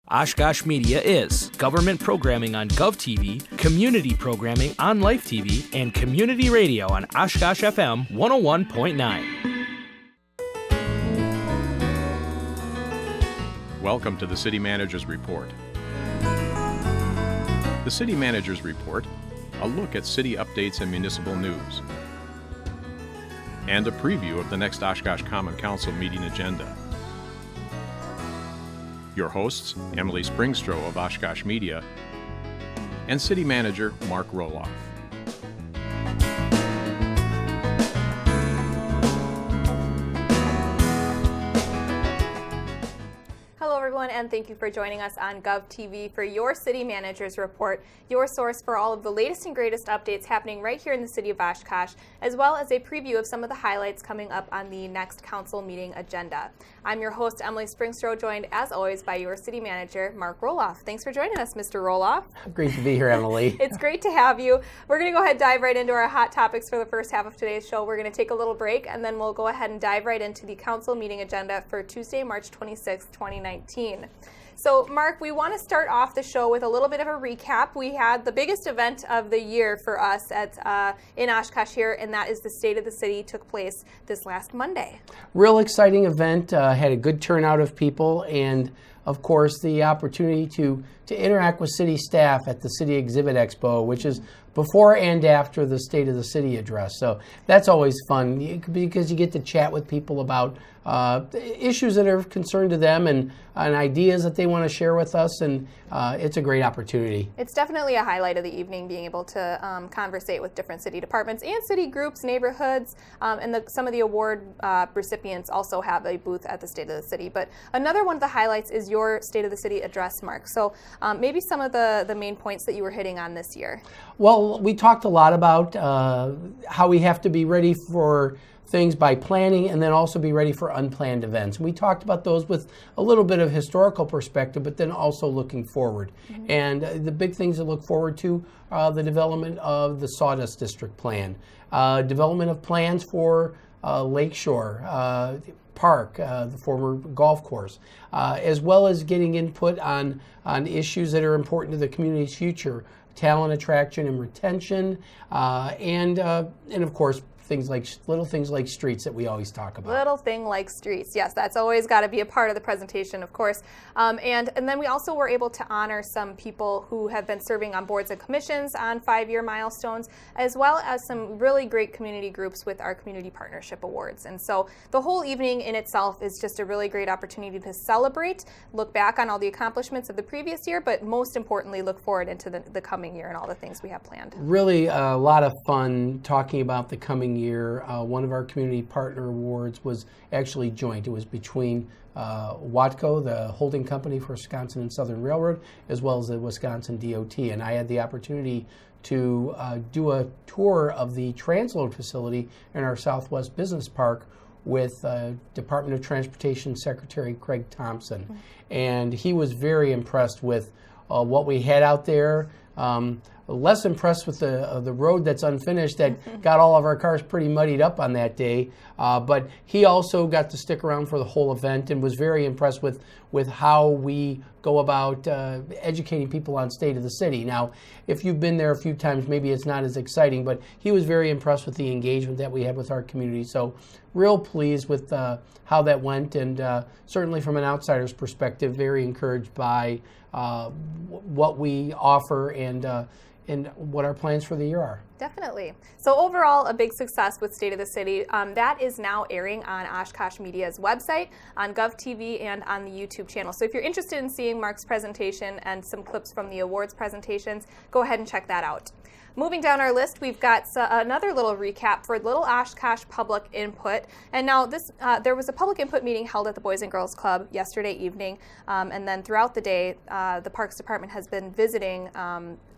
Oshkosh Media is government programming on GovTV, community programming on Life TV, and community radio on Oshkosh FM 101.9. Welcome to the City Manager's Report. The City Manager's Report, a look at city updates and municipal news, and a preview of the next Oshkosh Common Council meeting agenda. Your hosts, Emily Springstroh of Oshkosh Media and City Manager Mark Roloff. Hello everyone, and thank you for joining us on GovTV for your City Manager's Report, your source for all of the latest and greatest updates happening right here in the city of Oshkosh, as well as a preview of some of the highlights coming up on the next council meeting agenda. I'm your host, Emily Springstroh, joined as always by your City Manager, Mark Roloff. Thanks for joining us, Mr. Roloff. Great to be here, Emily. It's great to have you. We're going to go ahead and dive right into our hot topics for the first half of today's show. We're going to take a little break, and then we'll go ahead and dive right into the council meeting agenda for Tuesday, March 26, 2019. So, Mark, we want to start off the show with a little bit of a recap. We had the biggest event of the year for us in Oshkosh here, and that is the State of the City took place this last Monday. Real exciting event, had a good turnout of people, and of course the opportunity to interact with city staff at the City Exhibit Expo, which is before and after the State of the City address. So that's always fun because you get to chat with people about issues that are of concern to them and ideas that they want to share with us, and it's a great opportunity. It's definitely a highlight of the evening, being able to conversate with different city departments and city groups, neighborhoods, and some of the award recipients also have a booth at the State of the City. But another one of the highlights is your State of the City address, Mark. So maybe some of the main points that you were hitting on this year. Well, we talked a lot about how we have to be ready for things by planning and then also be ready for unplanned events. We talked about those with a little bit of historical perspective, but then also looking forward. Mm-hmm. And the big things to look forward to are the development of the Sawdust District Plan, development of plans for Lakeshore Park, the former golf course, as well as getting input on issues that are important to the community's future, talent attraction and retention, and of course, little things like streets that we always talk about. Little thing like streets, yes, that's always got to be a part of the presentation, of course. And then we also were able to honor some people who have been serving on boards and commissions on 5-year milestones, as well as some really great community groups with our Community Partnership Awards. And so the whole evening in itself is just a really great opportunity to celebrate, look back on all the accomplishments of the previous year, but most importantly, look forward into the coming year and all the things we have planned. Really a lot of fun talking about the coming year. One of our Community Partner Awards was actually joint. It was between Watco, the holding company for Wisconsin and Southern Railroad, as well as the Wisconsin DOT. And I had the opportunity to do a tour of the transload facility in our Southwest Business Park with Department of Transportation Secretary Craig Thompson. Mm-hmm. And he was very impressed with what we had out there. Less impressed with the road that's unfinished that got all of our cars pretty muddied up on that day. But he also got to stick around for the whole event and was very impressed with how we go about educating people on State of the City. Now, if you've been there a few times, maybe it's not as exciting, but he was very impressed with the engagement that we had with our community. So real pleased with how that went, and certainly from an outsider's perspective, very encouraged by what we offer and what our plans for the year are. Definitely. So overall, a big success with State of the City. That is now airing on Oshkosh Media's website, on GovTV, and on the YouTube channel. So if you're interested in seeing Mark's presentation and some clips from the awards presentations, go ahead and check that out. Moving down our list, we've got another little recap for Little Oshkosh Public Input. And now there was a public input meeting held at the Boys and Girls Club yesterday evening. And then throughout the day, the Parks Department has been visiting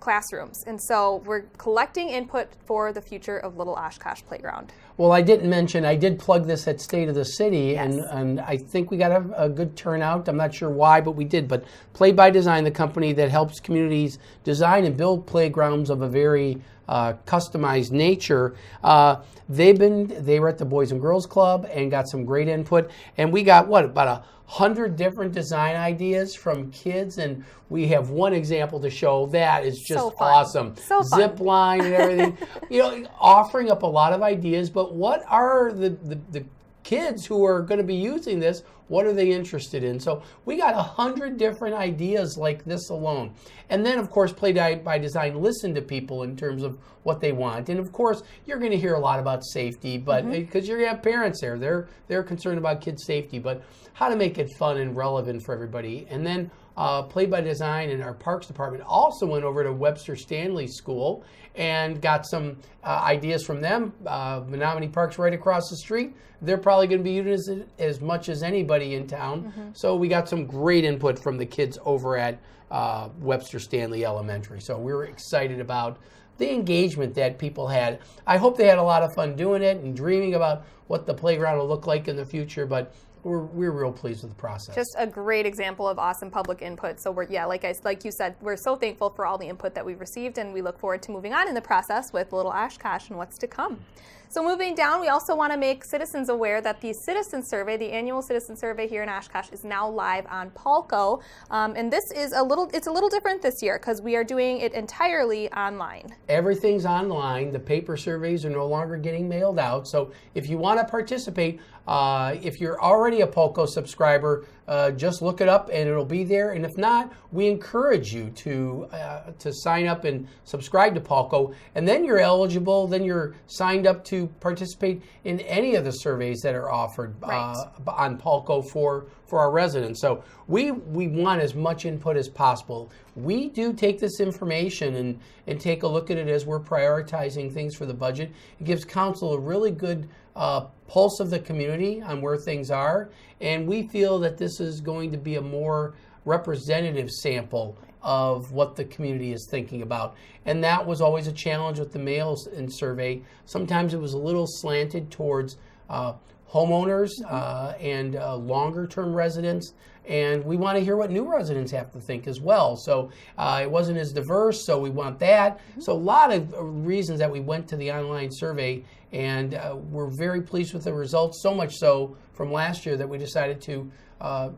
classrooms. And so we're collecting input for the future of Little Oshkosh Playground. Well, I didn't mention, I did plug this at State of the City, and I think we got a good turnout. I'm not sure why, but we did. But Play by Design, the company that helps communities design and build playgrounds of a very customized nature, they were at the Boys and Girls Club and got some great input. And we got, about 100 different design ideas from kids, and we have one example to show that is just so fun. Awesome. So fun. Zip line and everything. Offering up a lot of ideas, but what are the kids who are going to be using this, what are they interested in? So we got 100 different ideas like this alone. And then, of course, Play by Design listened to people in terms of what they want. And, of course, you're going to hear a lot about safety, but because you're going to have parents there. They're concerned about kids' safety, but how to make it fun and relevant for everybody. And then Play by Design and our Parks Department also went over to Webster Stanley School and got some ideas from them. Menominee Park's right across the street. They're probably going to be using it as much as anybody in town. So we got some great input from the kids over at Webster Stanley Elementary. So we were excited about the engagement that people had. I hope they had a lot of fun doing it and dreaming about what the playground will look like in the future, but we're real pleased with the process. Just a great example of awesome public input. So like you said, we're so thankful for all the input that we've received, and we look forward to moving on in the process with Little Oshkosh and what's to come. So moving down, we also want to make citizens aware that the Citizen Survey, the annual Citizen Survey here in Oshkosh, is now live on Polko, and this is a little different this year because we are doing it entirely online. Everything's online. The paper surveys are no longer getting mailed out. So if you want to participate, if you're already a Polko subscriber, just look it up and it'll be there. And if not, we encourage you to sign up and subscribe to Polko, and then you're eligible. Then you're signed up to participate in any of the surveys that are offered on Polko for our residents. So we want as much input as possible. We do take this information and take a look at it as we're prioritizing things for the budget. It gives council a really good pulse of the community on where things are, and we feel that this is going to be a more representative sample of what the community is thinking about. And that was always a challenge with the mail-in survey. Sometimes it was a little slanted towards homeowners and longer-term residents, and we want to hear what new residents have to think as well. So it wasn't as diverse, so we want that. So a lot of reasons that we went to the online survey, and we're very pleased with the results, so much so from last year that we decided to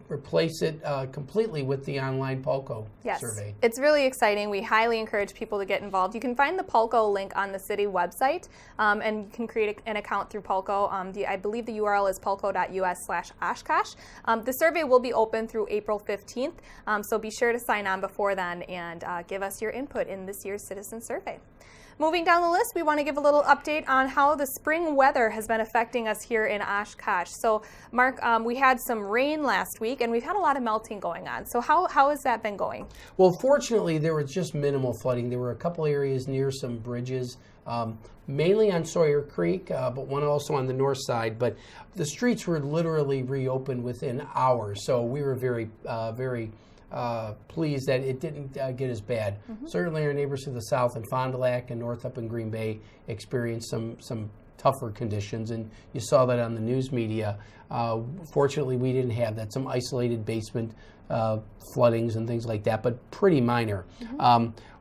replace it completely with the online Polko survey. It's really exciting. We highly encourage people to get involved. You can find the Polko link on the city website, and you can create an account through Polko. I believe the URL is polko.us/Oshkosh. The survey will be open through April 15th, so be sure to sign on before then and give us your input in this year's Citizen Survey. Moving down the list, we want to give a little update on how the spring weather has been affecting us here in Oshkosh. So, Mark, we had some rain last week, and we've had a lot of melting going on. So how has that been going? Well, fortunately, there was just minimal flooding. There were a couple areas near some bridges, mainly on Sawyer Creek, but one also on the north side. But the streets were literally reopened within hours, so we were very pleased that it didn't get as bad. Certainly our neighbors to the south in Fond du Lac and north up in Green Bay experienced some tougher conditions, and you saw that on the news media. Fortunately, we didn't have that. Some isolated basement floodings and things like that, but pretty minor.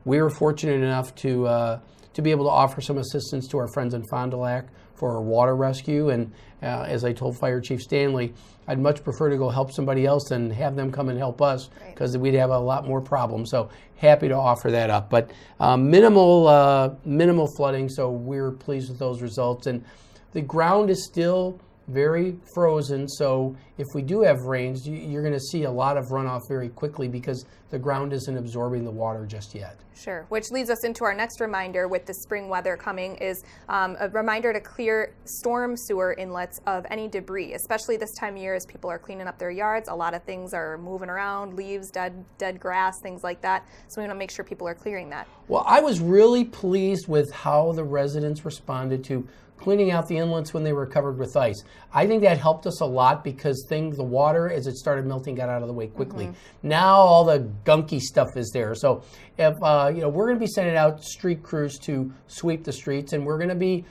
We were fortunate enough to be able to offer some assistance to our friends in Fond du Lac for our water rescue, and as I told Fire Chief Stanley, I'd much prefer to go help somebody else than have them come and help us, because we'd have a lot more problems. So happy to offer that up. But minimal flooding, so we're pleased with those results. And the ground is still very frozen, so if we do have rains, you're going to see a lot of runoff very quickly because the ground isn't absorbing the water just yet. Sure, which leads us into our next reminder with the spring weather coming is a reminder to clear storm sewer inlets of any debris, especially this time of year as people are cleaning up their yards. A lot of things are moving around, leaves, dead grass, things like that. So we want to make sure people are clearing that. Well, I was really pleased with how the residents responded to cleaning out the inlets when they were covered with ice. I think that helped us a lot because the water, as it started melting, got out of the way quickly. Now all the gunky stuff is there. So if we're going to be sending out street crews to sweep the streets, and we're going to be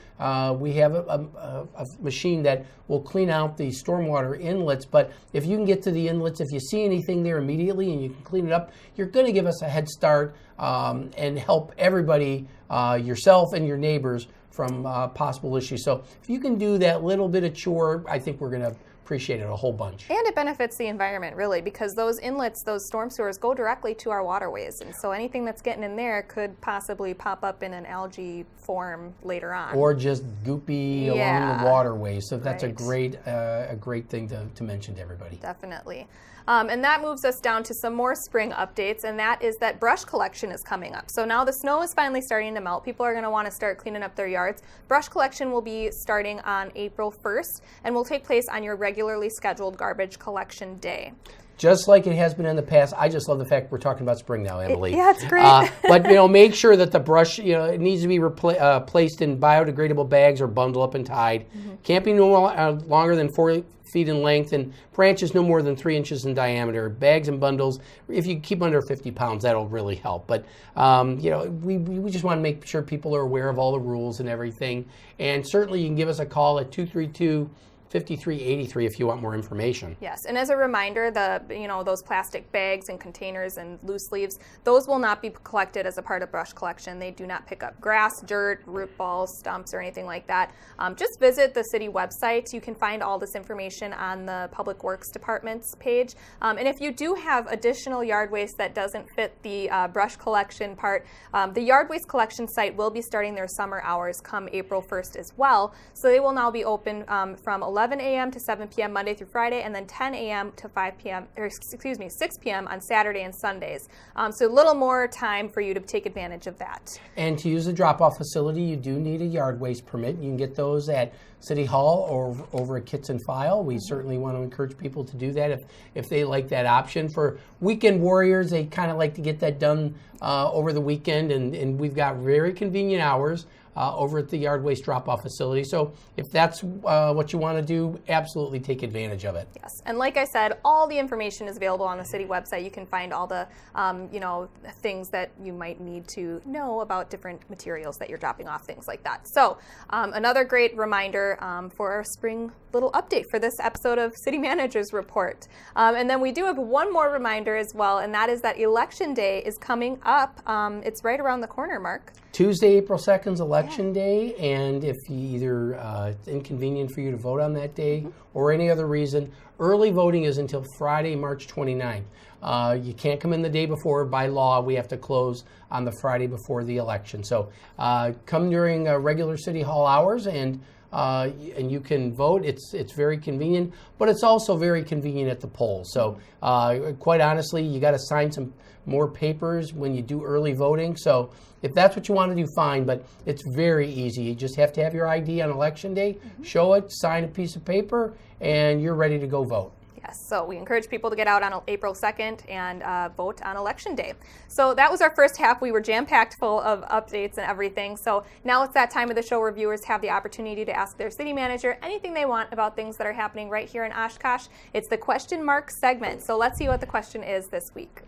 we have a machine that will clean out the stormwater inlets. But if you can get to the inlets, if you see anything there immediately and you can clean it up, you're going to give us a head start and help everybody, yourself and your neighbors, from possible issues. So if you can do that little bit of chore, I think we're going to appreciate it a whole bunch. And it benefits the environment, really, because those inlets, those storm sewers, go directly to our waterways. And so anything that's getting in there could possibly pop up in an algae form later on. Or just goopy along the waterways. So that's right. a great thing to mention to everybody. Definitely. And that moves us down to some more spring updates, and that is that brush collection is coming up. So now the snow is finally starting to melt. People are going to want to start cleaning up their yards. Brush collection will be starting on April 1st and will take place on your regularly scheduled garbage collection day. Just like it has been in the past. I just love the fact we're talking about spring now, Emily. Yeah, it's great. But make sure that the brush, it needs to be placed in biodegradable bags or bundled up and tied. Can't be no longer than 4 feet in length, and branches no more than 3 inches in diameter. Bags and bundles, if you keep under 50 pounds, that'll really help. But we just want to make sure people are aware of all the rules and everything. And certainly you can give us a call at 232-5383 if you want more information. Yes, and as a reminder, those plastic bags and containers and loose leaves, those will not be collected as a part of brush collection. They do not pick up grass, dirt, root balls, stumps, or anything like that. Just visit the city website. You can find all this information on the Public Works Department's page. And if you do have additional yard waste that doesn't fit the brush collection part, the yard waste collection site will be starting their summer hours come April 1st as well. So they will now be open from 11 a.m. to 7 p.m. Monday through Friday, and then 10 a.m. to 6 p.m. on Saturday and Sundays. So a little more time for you to take advantage of that. And to use the drop-off facility, you do need a yard waste permit. You can get those at City Hall or over at Kits and File. We certainly want to encourage people to do that if they like that option. For weekend warriors, they kind of like to get that done over the weekend, and we've got very convenient hours over at the yard waste drop-off facility. So if that's what you want to do, absolutely take advantage of it. Yes, and like I said, all the information is available on the city website. You can find all the things that you might need to know about different materials that you're dropping off, things like that. So another great reminder for our spring little update for this episode of City Manager's Report. And then we do have one more reminder as well, and that is that Election Day is coming up. It's right around the corner, Mark. Tuesday, April 2nd is Election Day, and if either it's inconvenient for you to vote on that day or any other reason, early voting is until Friday, March 29th. You can't come in the day before. By law, we have to close on the Friday before the election. So come during regular City Hall hours, and you can vote. It's very convenient, but it's also very convenient at the polls. So quite honestly, you got to sign some more papers when you do early voting. So if that's what you want to do, fine, but it's very easy. You just have to have your ID on Election Day, show it, sign a piece of paper, and you're ready to go vote. Yes, so we encourage people to get out on April 2nd and vote on Election Day. So that was our first half. We were jam-packed full of updates and everything. So now it's that time of the show where viewers have the opportunity to ask their city manager anything they want about things that are happening right here in Oshkosh. It's the question mark segment. So let's see what the question is this week.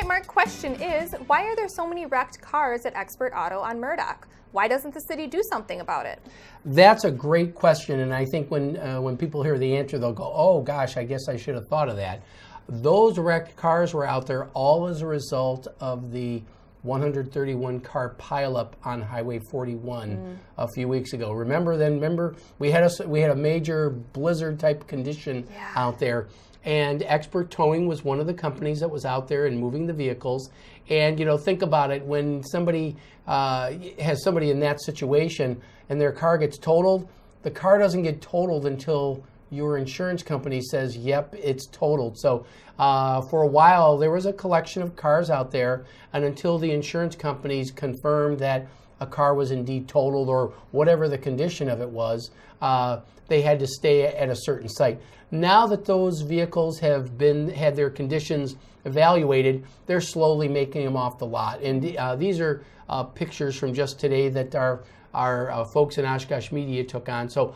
Mark, question is, why are there so many wrecked cars at Expert Auto on Murdoch? Why doesn't the city do something about it? That's a great question, and I think when people hear the answer, they'll go, oh gosh, I guess I should have thought of that. Those wrecked cars were out there all as a result of the 131 car pileup on Highway 41 a few weeks ago. Remember we had a major blizzard type condition out there. And Expert Towing was one of the companies that was out there and moving the vehicles. And, think about it, when somebody has somebody in that situation and their car gets totaled, the car doesn't get totaled until your insurance company says, yep, it's totaled. So for a while, there was a collection of cars out there, and until the insurance companies confirmed that a car was indeed totaled or whatever the condition of it was, they had to stay at a certain site. Now that those vehicles have had their conditions evaluated, they're slowly making them off the lot. And these are pictures from just today that our folks in Oshkosh Media took on. So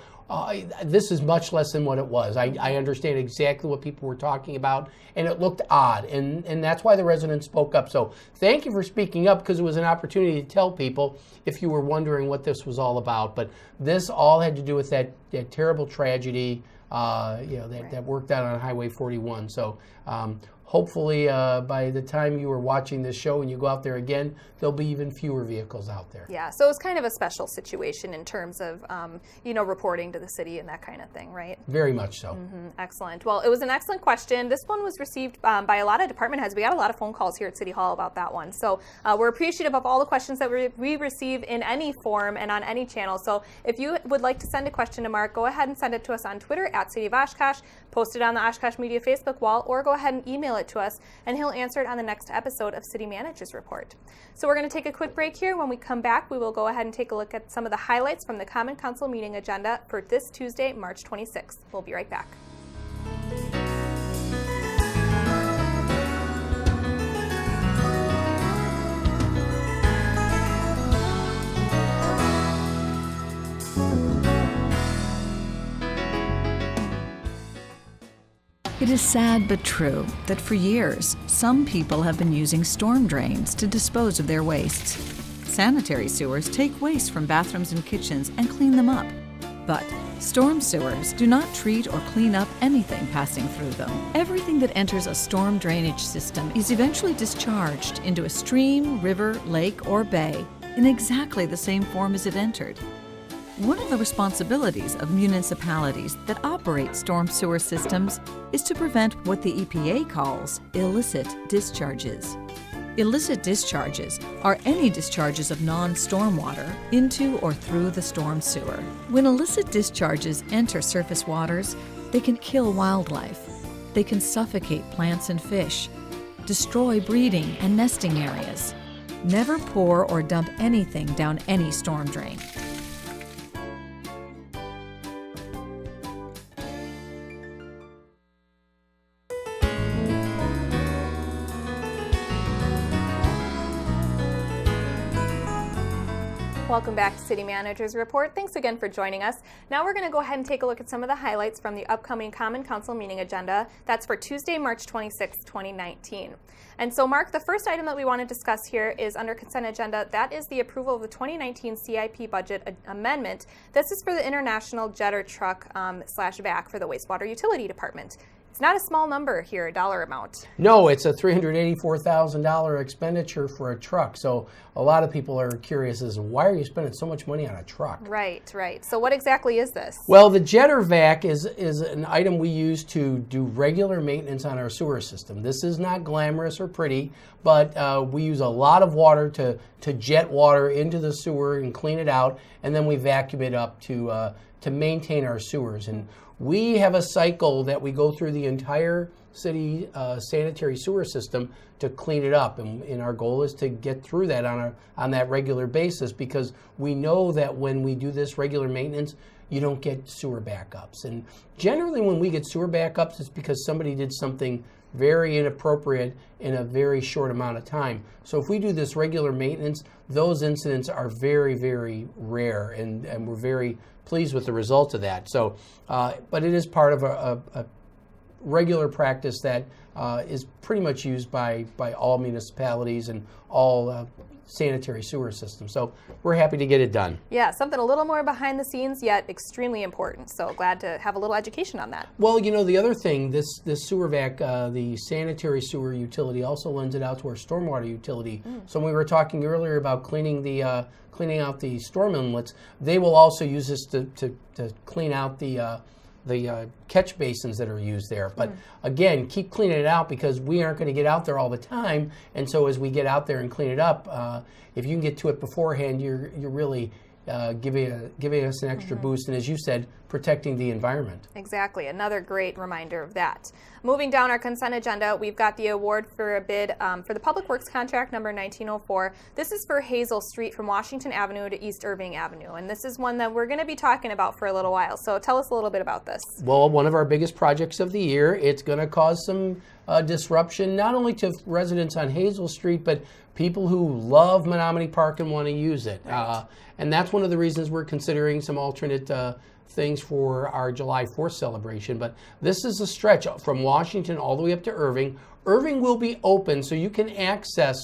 this is much less than what it was. I understand exactly what people were talking about, and it looked odd, and that's why the residents spoke up. So thank you for speaking up, because it was an opportunity to tell people if you were wondering what this was all about. But this all had to do with that terrible tragedy that worked out on Highway 41. So hopefully by the time you are watching this show and you go out there again, there'll be even fewer vehicles out there. Yeah, so it's kind of a special situation in terms of, reporting to the city and that kind of thing, right? Very much so. Mm-hmm. Excellent. Well, it was an excellent question. This one was received by a lot of department heads. We got a lot of phone calls here at City Hall about that one. So we're appreciative of all the questions that we receive in any form and on any channel. So if you would like to send a question to Mark, go ahead and send it to us on Twitter at City of Oshkosh, post it on the Oshkosh Media Facebook wall, or go ahead and email it to us, and he'll answer it on the next episode of City Manager's Report. So we're going to take a quick break here. When we come back, we will go ahead and take a look at some of the highlights from the Common Council meeting agenda for this Tuesday, March 26th. We'll be right back. It is sad but true that for years, some people have been using storm drains to dispose of their wastes. Sanitary sewers take waste from bathrooms and kitchens and clean them up. But storm sewers do not treat or clean up anything passing through them. Everything that enters a storm drainage system is eventually discharged into a stream, river, lake, or bay in exactly the same form as it entered. One of the responsibilities of municipalities that operate storm sewer systems is to prevent what the EPA calls illicit discharges. Illicit discharges are any discharges of non-stormwater into or through the storm sewer. When illicit discharges enter surface waters, they can kill wildlife. They can suffocate plants and fish, destroy breeding and nesting areas. Never pour or dump anything down any storm drain. Welcome back to City Manager's Report. Thanks again for joining us. Now we're going to go ahead and take a look at some of the highlights from the upcoming Common Council meeting agenda. That's for Tuesday, March 26, 2019. And so, Mark, the first item that we want to discuss here is under consent agenda. That is the approval of the 2019 CIP budget amendment. This is for the International Jetter Truck /VAC for the Wastewater Utility Department. It's not a small number here, a dollar amount. No, it's a $384,000 expenditure for a truck. So a lot of people are curious as why are you spending so much money on a truck? Right, right. So what exactly is this? Well, the Jetter Vac is an item we use to do regular maintenance on our sewer system. This is not glamorous or pretty, but we use a lot of water to jet water into the sewer and clean it out, and then we vacuum it up to maintain our sewers. And we have a cycle that we go through the entire city sanitary sewer system to clean it up, and our goal is to get through that on that regular basis, because we know that when we do this regular maintenance, you don't get sewer backups. And generally when we get sewer backups, it's because somebody did something very inappropriate in a very short amount of time. So if we do this regular maintenance, those incidents are very, very rare, and we're very pleased with the results of that. So, but it is part of a regular practice that is pretty much used by all municipalities and all sanitary sewer systems. So we're happy to get it done. Yeah, something a little more behind the scenes, yet extremely important. So glad to have a little education on that. Well, you know, the other thing, this sewer vac, the sanitary sewer utility also lends it out to our stormwater utility. So when we were talking earlier about cleaning out the storm inlets, they will also use this to clean out the catch basins that are used there. But again, keep cleaning it out, because we aren't going to get out there all the time. And so as we get out there and clean it up, if you can get to it beforehand, you're really giving us an extra boost. And as you said, protecting the environment. Exactly. Another great reminder of that. Moving down our consent agenda, we've got the award for a bid for the Public Works contract number 1904. This is for Hazel Street from Washington Avenue to East Irving Avenue. And this is one that we're going to be talking about for a little while. So tell us a little bit about this. Well, one of our biggest projects of the year. It's going to cause some disruption, not only to residents on Hazel Street, but people who love Menominee Park and want to use it. Right. And that's one of the reasons we're considering some alternate things for our July 4th celebration. But this is a stretch from Washington all the way up to Irving. Irving will be open, so you can access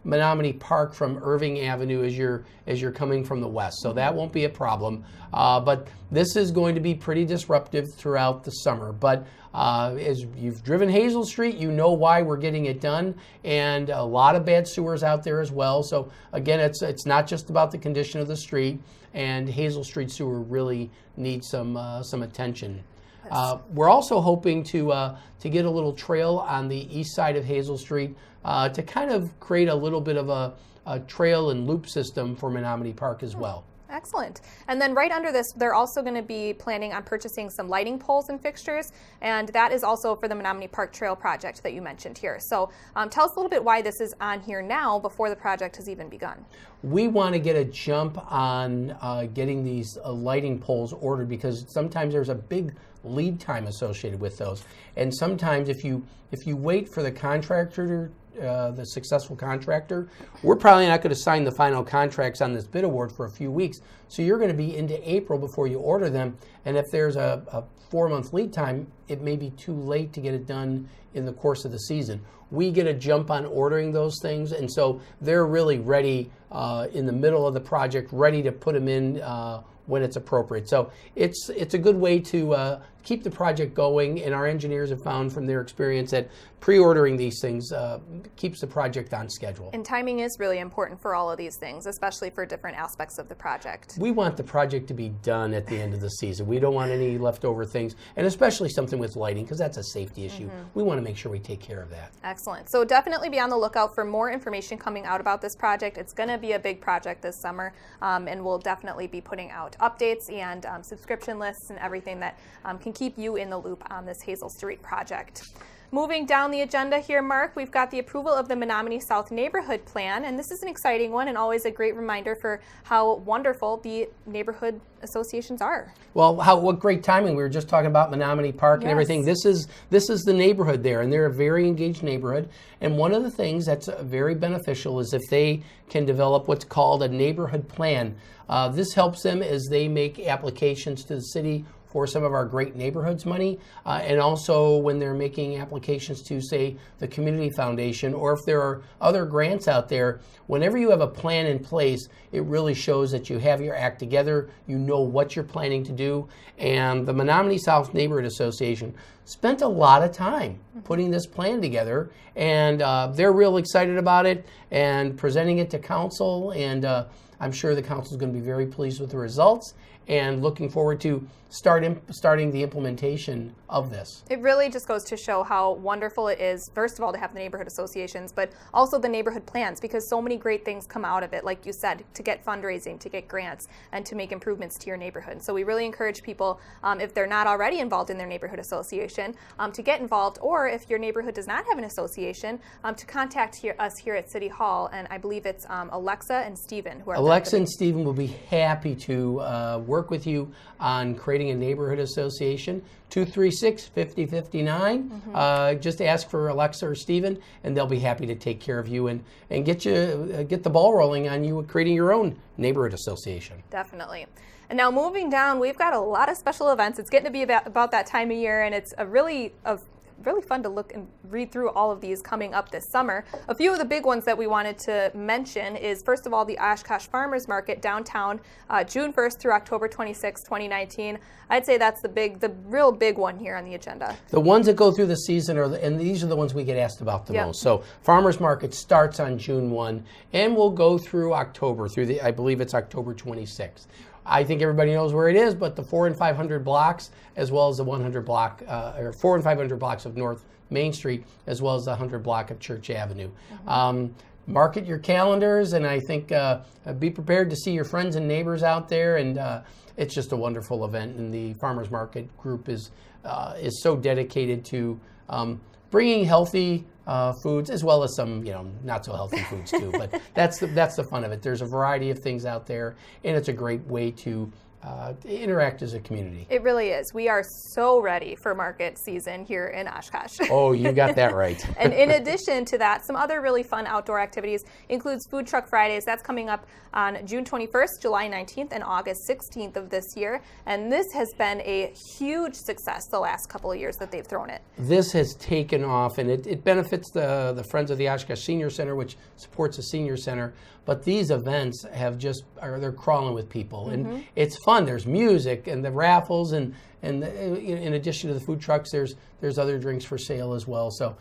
Menominee Park from Irving Avenue as you're coming from the west. So that won't be a problem. But this is going to be pretty disruptive throughout the summer. But as you've driven Hazel Street, you know why we're getting it done, and a lot of bad sewers out there as well. So again, it's not just about the condition of the street, and Hazel Street sewer really needs some attention. We're also hoping to get a little trail on the east side of Hazel Street to kind of create a little bit of a trail and loop system for Menominee Park as well. Excellent. And then right under this, they're also going to be planning on purchasing some lighting poles and fixtures, and that is also for the Menominee Park Trail project that you mentioned here. So tell us a little bit why this is on here now before the project has even begun. We want to get a jump on getting these lighting poles ordered, because sometimes there's a big lead time associated with those. And sometimes if you wait for the contractor the successful contractor, we're probably not going to sign the final contracts on this bid award for a few weeks. So you're going to be into April before you order them. And if there's a 4-month lead time, it may be too late to get it done in the course of the season. We get a jump on ordering those things, and so they're really ready in the middle of the project, ready to put them in when it's appropriate. So it's a good way to keep the project going, and our engineers have found from their experience that pre-ordering these things keeps the project on schedule. And timing is really important for all of these things, especially for different aspects of the project. We want the project to be done at the end of the season. We don't want any leftover things, and especially something with lighting, because that's a safety issue. We want to make sure we take care of that. Excellent. So definitely be on the lookout for more information coming out about this project. It's going to be a big project this summer, and we'll definitely be putting out updates and subscription lists and everything that can keep you in the loop on this Hazel Street project. Moving down the agenda here, Mark, we've got the approval of the Menominee South Neighborhood Plan, and this is an exciting one and always a great reminder for how wonderful the neighborhood associations are. Well, what great timing. We were just talking about Menominee Park and everything. This is the neighborhood there, and they're a very engaged neighborhood. And one of the things that's very beneficial is if they can develop what's called a neighborhood plan. This helps them as they make applications to the city for some of our great neighborhoods money, and also when they're making applications to, say, the Community Foundation, or if there are other grants out there. Whenever you have a plan in place, it really shows that you have your act together, you know what you're planning to do. And the Menominee South Neighborhood Association spent a lot of time putting this plan together, and they're real excited about it and presenting it to council, and I'm sure the council is going to be very pleased with the results and looking forward to starting the implementation of this. It really just goes to show how wonderful it is, first of all, to have the neighborhood associations, but also the neighborhood plans, because so many great things come out of it, like you said, to get fundraising, to get grants, and to make improvements to your neighborhood. So we really encourage people, if they're not already involved in their neighborhood association, to get involved, or if your neighborhood does not have an association, to contact us here at City Hall, and I believe it's Alexa and Stephen who are Alexa and Stephen will be happy to work with you on creating a neighborhood association. 236-5059. Just ask for Alexa or Stephen, and they'll be happy to take care of you and get the ball rolling on you creating your own neighborhood association. Definitely. And now moving down, we've got a lot of special events. It's getting to be about that time of year, and it's really fun to look and read through all of these coming up this summer. A few of the big ones that we wanted to mention is, first of all, the Oshkosh Farmers Market downtown, June 1st through October 26th, 2019. I'd say that's the real big one here on the agenda. The ones that go through the season and these are the ones we get asked about the most. So Farmers Market starts on June 1 and will go through October, I believe it's October 26th. I think everybody knows where it is, but the 400 and 500 blocks, as well as the 100 block, or 400 and 500 blocks of North Main Street, as well as the 100 block of Church Avenue. Market your calendars, and I think be prepared to see your friends and neighbors out there, and it's just a wonderful event, and the Farmers Market group is so dedicated to bringing healthy foods, as well as some, not so healthy foods too. But that's the fun of it. There's a variety of things out there, and it's a great way to interact as a community. It really is. We are so ready for market season here in Oshkosh. Oh, you got that right. And in addition to that, some other really fun outdoor activities includes Food Truck Fridays. That's coming up on June 21st, July 19th, and August 16th of this year. And this has been a huge success the last couple of years that they've thrown it. This has taken off, and it benefits the Friends of the Oshkosh Senior Center, which supports the Senior Center. But these events they're crawling with people, and it's fun. There's music and the raffles, and in addition to the food trucks, there's other drinks for sale as well. So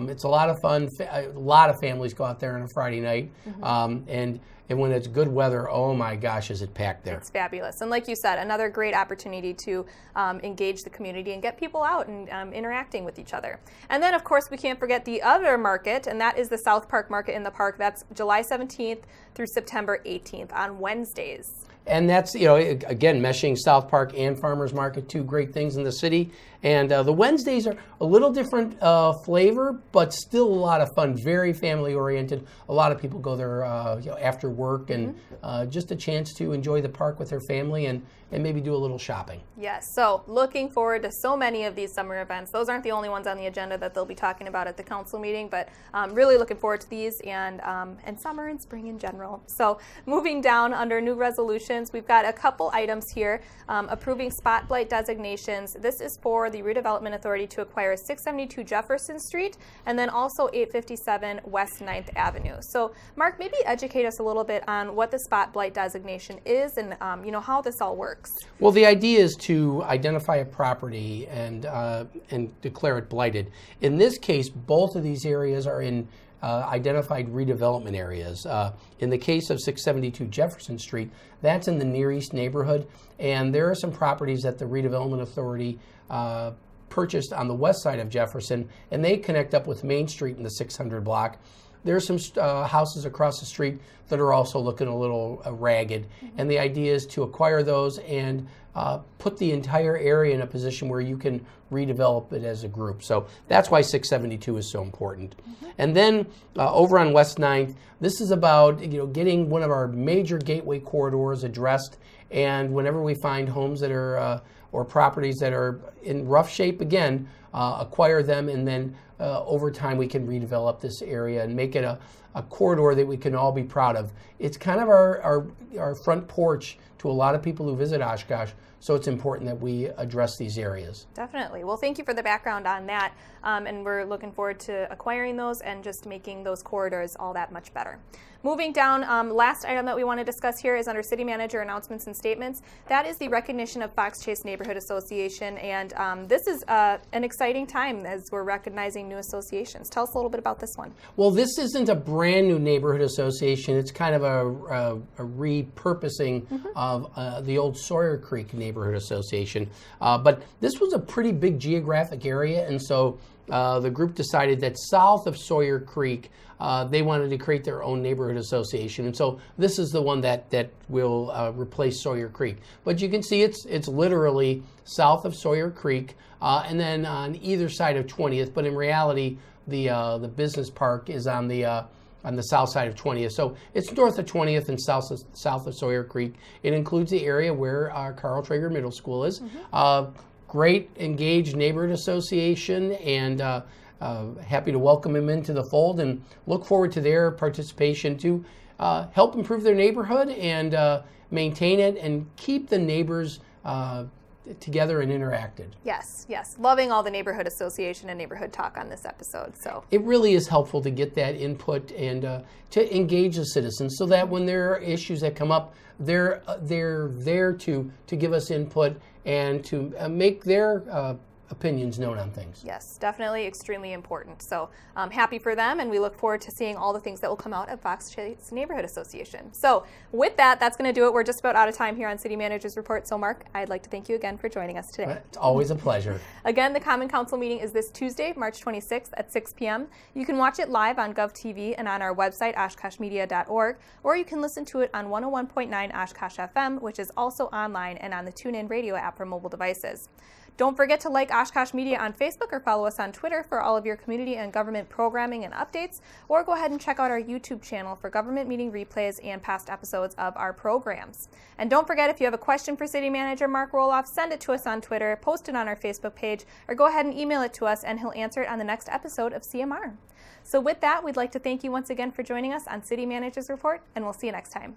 it's a lot of fun. A lot of families go out there on a Friday night, and when it's good weather, oh my gosh, is it packed there. It's fabulous. And like you said, another great opportunity to engage the community and get people out and interacting with each other. And then, of course, we can't forget the other market, and that is the South Park Market in the Park. That's July 17th through September 18th on Wednesdays. And that's, again, meshing South Park and Farmers Market, two great things in the city. And the Wednesdays are a little different flavor, but still a lot of fun, very family-oriented. A lot of people go there after work, and just a chance to enjoy the park with their family and maybe do a little shopping. Yes, so looking forward to so many of these summer events. Those aren't the only ones on the agenda that they'll be talking about at the council meeting, but really looking forward to these and summer and spring in general. So moving down under new resolutions, we've got a couple items here. Approving spotlight designations. This is for the Redevelopment Authority to acquire 672 Jefferson Street and then also 857 West 9th Avenue. So Mark, maybe educate us a little bit on what the spotlight designation is and how this all works. Well, the idea is to identify a property and declare it blighted. In this case, both of these areas are in identified redevelopment areas. In the case of 672 Jefferson Street, that's in the Near East neighborhood, and there are some properties that the Redevelopment Authority purchased on the west side of Jefferson, and they connect up with Main Street in the 600 block. There are some houses across the street that are also looking a little ragged, and the idea is to acquire those and put the entire area in a position where you can redevelop it as a group. So that's why 672 is so important. And then over on West 9th, this is about getting one of our major gateway corridors addressed, and whenever we find homes that are or properties that are in rough shape, again, acquire them, and then over time we can redevelop this area and make it a corridor that we can all be proud of. It's kind of our front porch to a lot of people who visit Oshkosh, so it's important that we address these areas. Definitely. Well, thank you for the background on that, and we're looking forward to acquiring those and just making those corridors all that much better. Moving down, last item that we want to discuss here is under City Manager announcements and statements. That is the recognition of Fox Chase Neighborhood Association, and this is an exciting time as we're recognizing new associations. Tell us a little bit about this one. Well, this isn't a brand new neighborhood association. It's kind of a repurposing of the old Sawyer Creek Neighborhood Association. But this was a pretty big geographic area, and so the group decided that south of Sawyer Creek, they wanted to create their own neighborhood association, and so this is the one that will replace Sawyer Creek. But you can see it's literally south of Sawyer Creek, and then on either side of 20th. But in reality, the business park is on the south side of 20th. So it's north of 20th and south of Sawyer Creek. It includes the area where Carl Traeger Middle School is. Great engaged neighborhood association, and happy to welcome them into the fold and look forward to their participation to help improve their neighborhood and maintain it and keep the neighbors together and interacted. Yes. Loving all the neighborhood association and neighborhood talk on this episode. So it really is helpful to get that input and to engage the citizens so that when there are issues that come up, they're there to give us input and to make their opinions known on things. Yes, definitely extremely important. So happy for them, and we look forward to seeing all the things that will come out of Fox Chase Neighborhood Association. So with that, that's going to do it. We're just about out of time here on City Manager's Report. So Mark, I'd like to thank you again for joining us today. It's always a pleasure. Again, the Common Council meeting is this Tuesday, March 26th at 6 p.m. You can watch it live on GovTV and on our website, oshkoshmedia.org, or you can listen to it on 101.9 Oshkosh FM, which is also online and on the TuneIn Radio app for mobile devices. Don't forget to like Oshkosh Media on Facebook or follow us on Twitter for all of your community and government programming and updates, or go ahead and check out our YouTube channel for government meeting replays and past episodes of our programs. And don't forget, if you have a question for City Manager Mark Roloff, send it to us on Twitter, post it on our Facebook page, or go ahead and email it to us, and he'll answer it on the next episode of CMR. So with that, we'd like to thank you once again for joining us on City Manager's Report, and we'll see you next time.